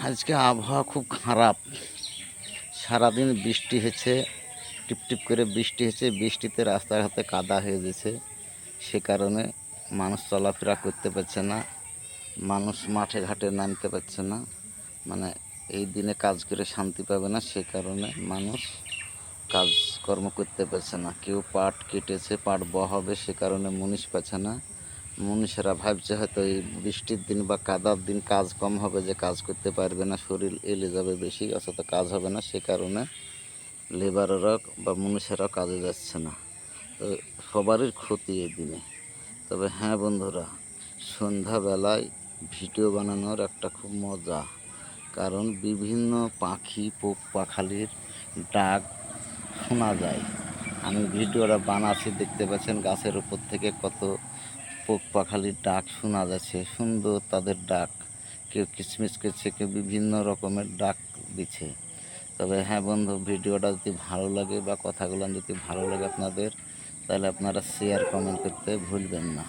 আজকে আবহাওয়া খুব খারাপ। সারাদিন বৃষ্টি হয়েছে, টিপটিপ করে বৃষ্টি হয়েছে। বৃষ্টিতে রাস্তাঘাটে কাদা হয়ে গেছে। সে কারণে মানুষ চলাফেরা করতে পারছে না, মানুষ মাঠে ঘাটে নামতে পারছে না। মানে এই দিনে কাজ করে শান্তি পাবে না, সে কারণে মানুষ কাজকর্ম করতে পারছে না। কেউ পাট কেটেছে, পাট বহাবে, সে কারণে মুনিশ পাচ্ছে না। মনীষেরা ভাবছে হয়তো এই বৃষ্টির দিন বা কাদার দিন কাজ কম হবে, যে কাজ করতে পারবে না, শরীর এলে যাবে বেশি, অথচ কাজ হবে না। সে কারণে লেবাররা বা মনীষেরা কাজে যাচ্ছে না। তো সবারই ক্ষতি এই দিনে। তবে হ্যাঁ বন্ধুরা, সন্ধ্যাবেলায় ভিডিও বানানোর একটা খুব মজা, কারণ বিভিন্ন পাখি পাখালির ডাক শোনা যায়। আমি ভিডিওটা বানাচ্ছি, দেখতে পাচ্ছেন গাছের উপর থেকে কত পাখালির ডাক শোনা যাচ্ছে। সুন্দর তাদের ডাক, কেউ কিচমিচ করছে, কেউ বিভিন্ন রকমের ডাক দিচ্ছে। তবে হ্যাঁ বন্ধু, ভিডিওটা যদি ভালো লাগে বা কথাগুলো যদি ভালো লাগে আপনাদের, তাহলে আপনারা শেয়ার কমেন্ট করতে ভুলবেন না।